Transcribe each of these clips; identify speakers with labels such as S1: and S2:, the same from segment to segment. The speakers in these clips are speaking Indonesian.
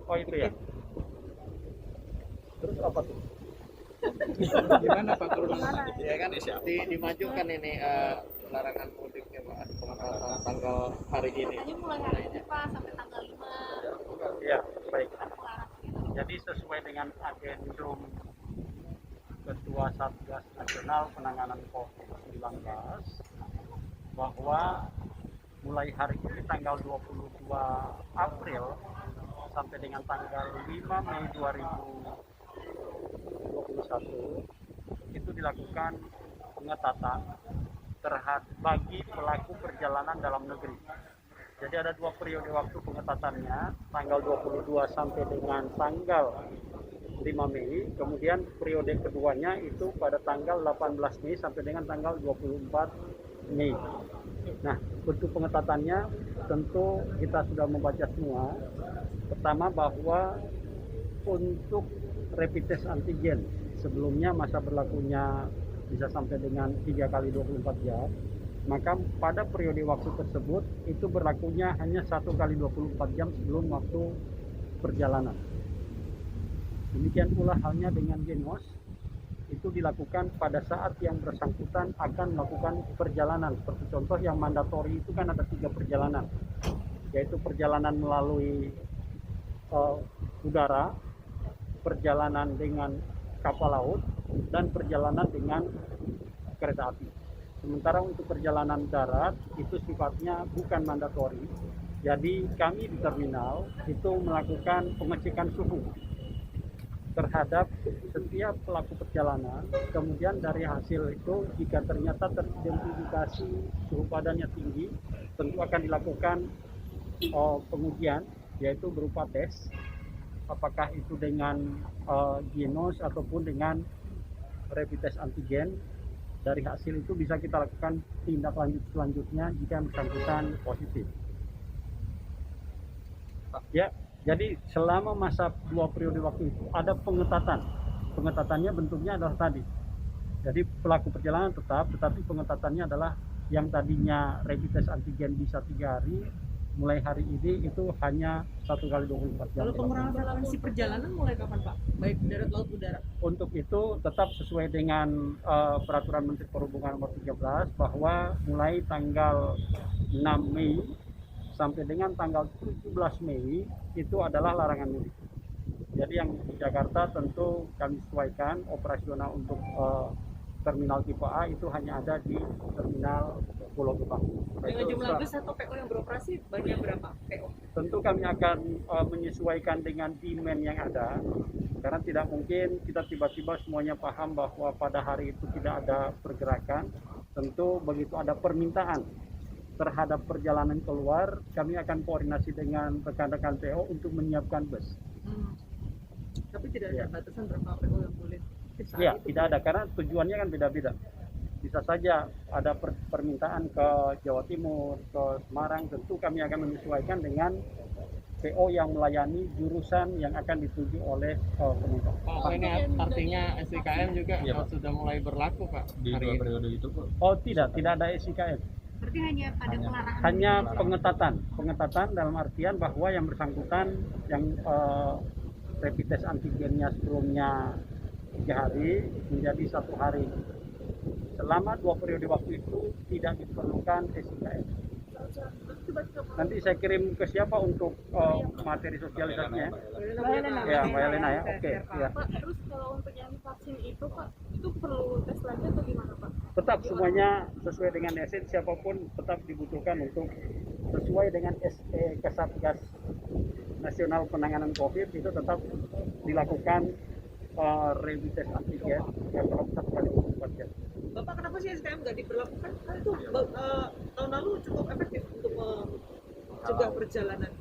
S1: Oh itu ya. Terus apa tuh?
S2: Gimana Pak kalau
S3: Ya kan dimajukan ini larangan mudiknya Pak, pengetatan tanggal hari ini.
S4: Hanya mulai hari ini Pak sampai tanggal 5
S1: Ya, baik.
S4: melarang gitu.
S1: Jadi sesuai dengan adendum Ketua Satgas Nasional Penanganan COVID-19 bahwa mulai hari ini tanggal 22 April sampai dengan tanggal 5 Mei 2021 itu dilakukan pengetatan terhadap bagi pelaku perjalanan dalam negeri. Jadi ada dua periode waktu pengetatannya, tanggal 22 sampai dengan tanggal 5 Mei, kemudian periode keduanya itu pada tanggal 18 Mei sampai dengan tanggal 24 Mei. Nah, bentuk pengetatannya tentu kita sudah membaca semua. Pertama bahwa untuk rapid test antigen sebelumnya masa berlakunya bisa sampai dengan 3 kali 24 jam, maka pada periode waktu tersebut itu berlakunya hanya 1 kali 24 jam sebelum waktu perjalanan. Demikian pula halnya dengan genos, itu dilakukan pada saat yang bersangkutan akan melakukan perjalanan. Seperti contoh yang mandatori itu kan ada 3 perjalanan, yaitu perjalanan melalui udara, perjalanan dengan kapal laut, dan perjalanan dengan kereta api. Sementara untuk perjalanan darat itu sifatnya bukan mandatori. Jadi kami di terminal itu melakukan pengecekan suhu terhadap setiap pelaku perjalanan. Kemudian dari hasil itu jika ternyata teridentifikasi suhu badannya tinggi, tentu akan dilakukan pengujian, yaitu berupa tes, apakah itu dengan genos ataupun dengan rapid test antigen. Dari hasil itu bisa kita lakukan tindak lanjut selanjutnya jika bersangkutan positif. Ya, jadi selama masa 2 periode waktu itu ada pengetatan. Pengetatannya bentuknya adalah tadi. Jadi pelaku perjalanan tetap, tetapi pengetatannya adalah yang tadinya rapid test antigen bisa 3 hari, mulai hari ini itu hanya 1 kali 24 jam.
S5: Kalau pengurangan frekuensi perjalanan mulai kapan Pak? Baik darat, laut, udara?
S1: Untuk itu tetap sesuai dengan Peraturan Menteri Perhubungan Nomor 13 bahwa mulai tanggal 6 Mei sampai dengan tanggal 17 Mei itu adalah larangan mudik. Jadi yang di Jakarta tentu kami sesuaikan operasional untuk terminal tipe A itu hanya ada di terminal Pulau Gebang.
S5: Dengan jumlah bus atau PO yang beroperasi banyak berapa PO?
S1: Tentu kami akan menyesuaikan dengan demand yang ada, karena tidak mungkin kita tiba-tiba semuanya paham bahwa pada hari itu tidak ada pergerakan. Tentu begitu ada permintaan terhadap perjalanan keluar, kami akan koordinasi dengan rekan-rekan PO untuk menyiapkan bus.
S5: Tapi tidak ada batasan berapa PO yang boleh?
S1: Ya, tidak ada, karena tujuannya kan beda-beda. Bisa saja ada permintaan ke Jawa Timur, ke Semarang, tentu kami akan menyesuaikan dengan PO yang melayani jurusan yang akan dituju oleh penumpang.
S3: Pak, ini artinya SIKM juga sudah mulai berlaku Pak
S2: di
S3: hari
S2: 2
S3: ini.
S2: periode itu Pak?
S1: Oh tidak ada SIKM.
S4: Berarti hanya pada pelarangan.
S1: Hanya pengetatan dalam artian bahwa yang bersangkutan yang rapid test antigennya sebelumnya 3 hari menjadi 1 hari. Selama 2 periode waktu itu tidak diperlukan SIKM. Nanti saya kirim ke siapa untuk materi sosialisasinya? Ya, Mbak Elena ya. Oke. Ya.
S6: Pak, terus kalau untuk yang vaksin itu Pak, itu perlu tes lagi atau gimana Pak?
S1: Tetap semuanya sesuai dengan SN, siapapun tetap dibutuhkan untuk sesuai dengan SE Kesatgas Nasional Penanganan COVID itu tetap dilakukan rapid test antigen yang berlaku 1 kali 24 jam.
S5: Bapak kenapa sih SKM nggak diberlakukan? Kan itu tahun lalu cukup efektif untuk mencegah perjalanan.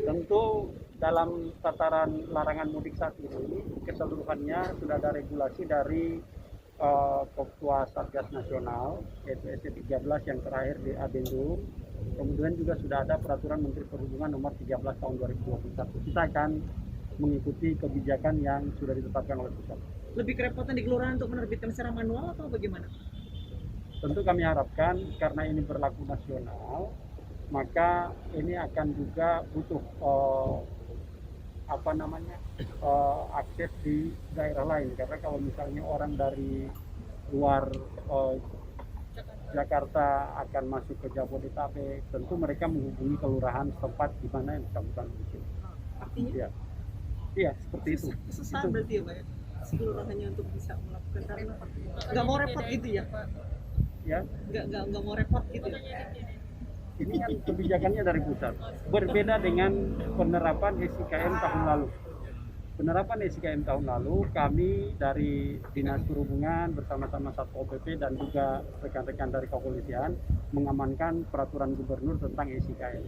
S1: Tentu dalam tataran larangan mudik saat ini keseluruhannya sudah ada regulasi dari Ketua Satgas Nasional yaitu SC13 yang terakhir di Adendum. Kemudian juga sudah ada Peraturan Menteri Perhubungan Nomor 13 Tahun 2021. Kita akan mengikuti kebijakan yang sudah ditetapkan oleh pusat.
S5: Lebih kerepotan di kelurahan untuk menerbitkan secara manual atau bagaimana?
S1: Tentu kami harapkan karena ini berlaku nasional, maka ini akan juga butuh akses di daerah lain, karena kalau misalnya orang dari luar Jakarta akan masuk ke Jabodetabek, tentu mereka menghubungi kelurahan setempat di mana yang bersangkutan itu.
S5: Artinya
S1: Iya, iya seperti itu.
S5: kesusahan berarti ya Pak ya, kelurahannya untuk bisa melakukan, karena nggak mau repot gitu ya Pak,
S1: Ya,
S5: nggak mau repot gitu ya.
S1: ini kan kebijakannya dari pusat. Berbeda dengan penerapan SIKM tahun lalu. Penerapan SIKM tahun lalu, kami dari Dinas Perhubungan bersama-sama Satpol PP dan juga rekan-rekan dari kepolisian mengamankan peraturan gubernur tentang SIKM.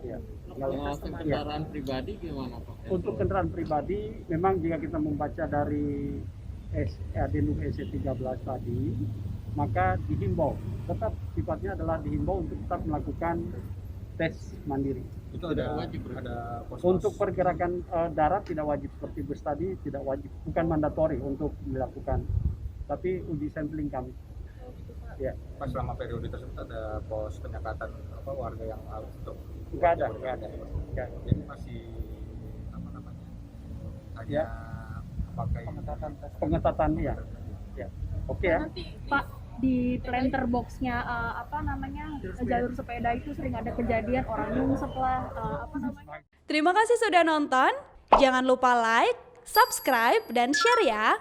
S1: Ya.
S3: Kalau kendaraan pribadi gimana Pak?
S1: Untuk kendaraan pribadi, memang jika kita membaca dari Denum SC13 tadi, maka dihimbau, tetap sifatnya adalah dihimbau untuk tetap melakukan tes mandiri.
S2: Itu
S3: Tidak
S2: ada
S3: wajib,
S2: ada pos-pos.
S1: Untuk pergerakan darat tidak wajib, seperti bus tadi tidak wajib, bukan mandatori untuk dilakukan, tapi uji sampling kami. Ya,
S2: Pas selama periode tersebut ada pos penyekatan warga yang harus untuk
S1: nggak ada.
S2: jadi masih apa namanya hanya
S1: Ya.
S2: pakai
S1: Pengetatan ya. Ya. Oke ya.
S6: Nanti
S4: Pak, di planter boxnya jalur sepeda itu sering ada kejadian orang nyungsep lah,
S7: Terima kasih sudah nonton. Jangan lupa like, subscribe, dan share ya.